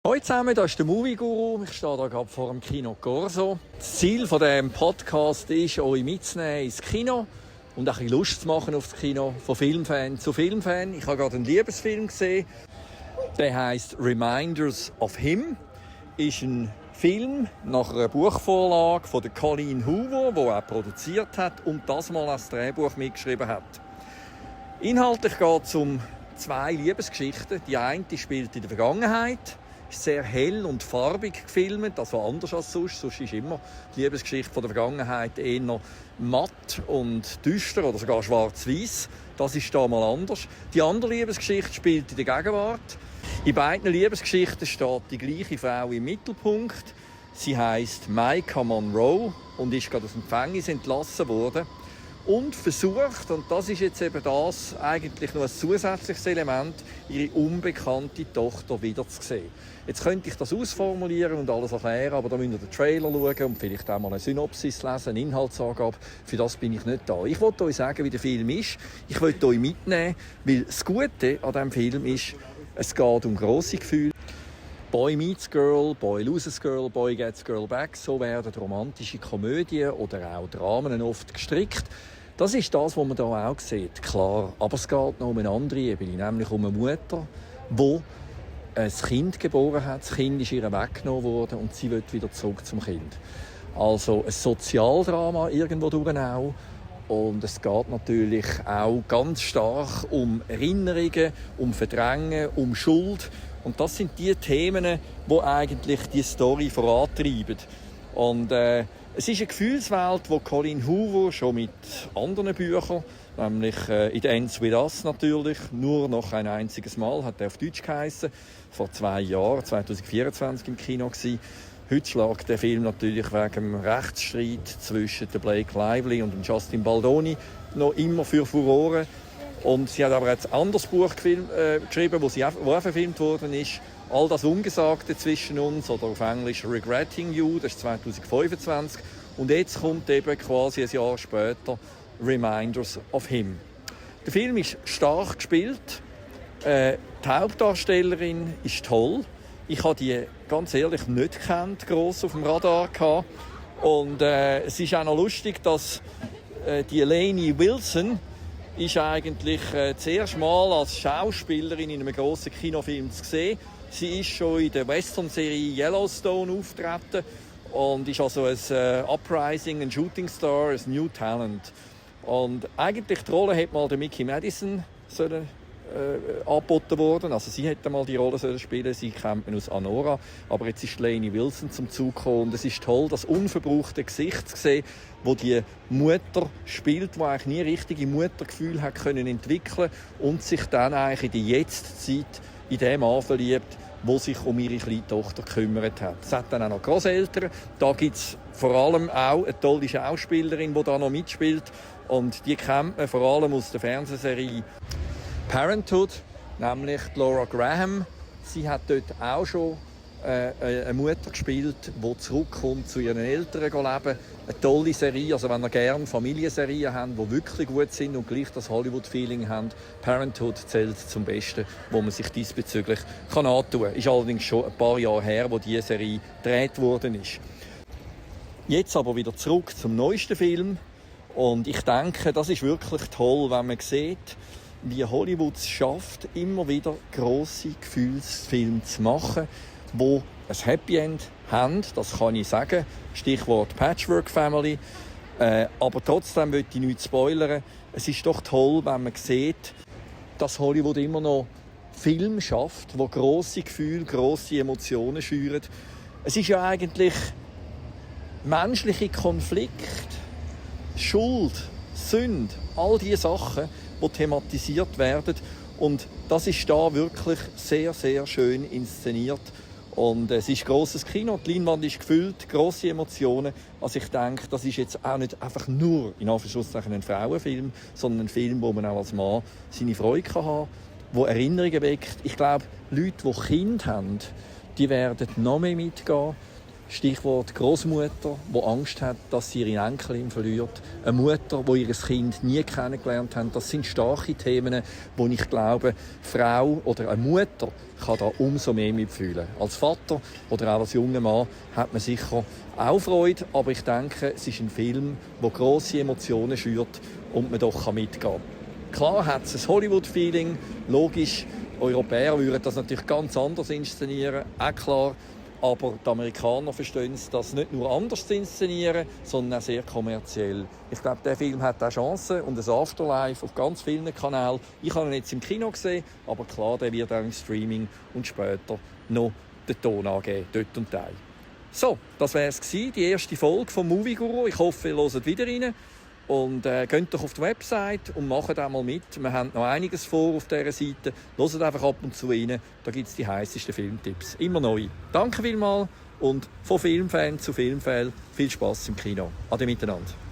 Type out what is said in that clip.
Hallo zusammen, hier ist der Movie Guru. Ich stehe hier gerade vor dem Kino Corso. Das Ziel von diesem Podcast ist, euch mitzunehmen ins Kino und ein bisschen Lust zu machen auf das Kino, von Filmfan zu Filmfan. Ich habe gerade einen Liebesfilm gesehen, der heisst Reminders of Him. Ist ein Film nach einer Buchvorlage von der Colleen Hoover, die er produziert hat und das mal als Drehbuch mitgeschrieben hat. Inhaltlich geht es um zwei Liebesgeschichten. Die eine spielt in der Vergangenheit, ist sehr hell und farbig gefilmt, also anders als sonst. Sonst ist immer die Liebesgeschichte von der Vergangenheit eher matt und düster oder sogar schwarz-weiß. Das ist da mal anders. Die andere Liebesgeschichte spielt in der Gegenwart. In beiden Liebesgeschichten steht die gleiche Frau im Mittelpunkt. Sie heisst Maika Monroe und ist gerade aus dem Gefängnis entlassen worden. Und versucht, und das ist jetzt eben das, eigentlich noch ein zusätzliches Element, ihre unbekannte Tochter wiederzusehen. Jetzt könnte ich das ausformulieren und alles erklären, aber da müsst ihr den Trailer schauen und vielleicht auch mal eine Synopsis lesen, eine Inhaltsangabe. Für das bin ich nicht da. Ich wollte euch sagen, wie der Film ist. Ich wollte euch mitnehmen, weil das Gute an diesem Film ist, es geht um grosse Gefühle. Boy meets Girl, Boy loses Girl, Boy gets Girl back. So werden romantische Komödien oder auch Dramen oft gestrickt. Das ist das, was man hier auch sieht, klar. Aber es geht noch um eine andere Ebene, nämlich um eine Mutter, die ein Kind geboren hat. Das Kind ist ihr weggenommen worden und sie will wieder zurück zum Kind. Also ein Sozialdrama irgendwo durch auch. Und es geht natürlich auch ganz stark um Erinnerungen, um Verdrängen, um Schuld. Und das sind die Themen, die eigentlich die Story vorantreiben. Und es ist eine Gefühlswelt, die Colleen Hoover schon mit anderen Büchern, nämlich «It Ends With Us» natürlich, nur noch ein einziges Mal, hat er auf Deutsch geheissen, vor 2 Jahren, 2024 im Kino gewesen. Heute schlägt der Film natürlich wegen dem Rechtsstreit zwischen Blake Lively und Justin Baldoni noch immer für Furore. Und sie hat aber jetzt ein anderes Buch geschrieben, wo auch verfilmt worden ist. All das Ungesagte zwischen uns, oder auf Englisch «Regretting You», das ist 2025. Und jetzt kommt eben quasi ein Jahr später «Reminders of Him». Der Film ist stark gespielt. Die Hauptdarstellerin ist toll. Ich habe die ganz ehrlich nicht gekannt, gross auf dem Radar gehabt. Und es ist auch noch lustig, dass die Lainey Wilson ist eigentlich das erste Mal als Schauspielerin in einem grossen Kinofilm zu sehen. Sie ist schon in der Western-Serie Yellowstone aufgetreten und ist also ein Uprising, ein Shooting Star, ein New Talent. Und eigentlich die Rolle hat mal der Mickey Madison angeboten worden. Also sie hätte mal die Rolle spielen. Sie kennt man aus Anora. Aber jetzt ist Lainey Wilson zum Zug gekommen. Und es ist toll, das unverbrauchte Gesicht zu sehen, wo die Mutter spielt, die eigentlich nie richtige Muttergefühl hat können entwickeln und sich dann eigentlich in der Jetztzeit in dem Mann verliebt, der sich um ihre kleine Tochter gekümmert hat. Es hat dann auch noch Grosseltern. Da gibt es vor allem auch eine tolle Schauspielerin, die da noch mitspielt. Und die kennt man vor allem aus der Fernsehserie Parenthood, nämlich Laura Graham. Sie hat dort auch schon eine Mutter gespielt, die zurückkommt zu ihren Eltern leben. Eine tolle Serie, also wenn ihr gerne Familienserien habt, die wirklich gut sind und gleich das Hollywood-Feeling haben, Parenthood zählt zum Besten, wo man sich diesbezüglich antun kann. Ist allerdings schon ein paar Jahre her, wo diese Serie gedreht worden ist. Jetzt aber wieder zurück zum neuesten Film. Und ich denke, das ist wirklich toll, wenn man sieht, wie Hollywood es schafft, immer wieder grosse Gefühlsfilme zu machen, die ein Happy End haben, das kann ich sagen. Stichwort Patchwork Family. Aber trotzdem will ich nichts spoilern. Es ist doch toll, wenn man sieht, dass Hollywood immer noch Filme schafft, die grosse Gefühle, grosse Emotionen schüren. Es ist ja eigentlich menschliche Konflikte, Schuld, Sünde, all diese Sachen, die thematisiert werden. Und das ist da wirklich sehr, sehr schön inszeniert. Und es ist grosses Kino, die Leinwand ist gefüllt, grosse Emotionen. Also ich denke, das ist jetzt auch nicht einfach nur in Anführungszeichen ein Frauenfilm, sondern ein Film, wo man auch als Mann seine Freude haben kann, der Erinnerungen weckt. Ich glaube, Leute, die Kinder haben, die werden noch mehr mitgehen. Stichwort Großmutter, die Angst hat, dass sie ihre Enkelin verliert. Eine Mutter, die ihr Kind nie kennengelernt hat. Das sind starke Themen, wo ich glaube, eine Frau oder eine Mutter kann da umso mehr mitfühlen. Als Vater oder auch als junger Mann hat man sicher auch Freude, aber ich denke, es ist ein Film, der grosse Emotionen schürt und man doch mitgehen kann. Klar hat es ein Hollywood-Feeling, logisch, Europäer würden das natürlich ganz anders inszenieren, auch klar. Aber die Amerikaner verstehen es, das nicht nur anders zu inszenieren, sondern auch sehr kommerziell. Ich glaube, der Film hat auch Chancen und ein Afterlife auf ganz vielen Kanälen. Ich habe ihn jetzt im Kino gesehen, aber klar, der wird auch im Streaming und später noch den Ton angeben, dort und da. So, das war es, die erste Folge vom Movie Guru. Ich hoffe, ihr hört wieder rein. Und geht doch auf die Website und macht auch mal mit. Wir haben noch einiges vor auf dieser Seite. Hört einfach ab und zu rein. Da gibt es die heißesten Filmtipps. Immer neu. Danke vielmals und von Filmfan zu Filmfan viel Spass im Kino. Ade miteinander.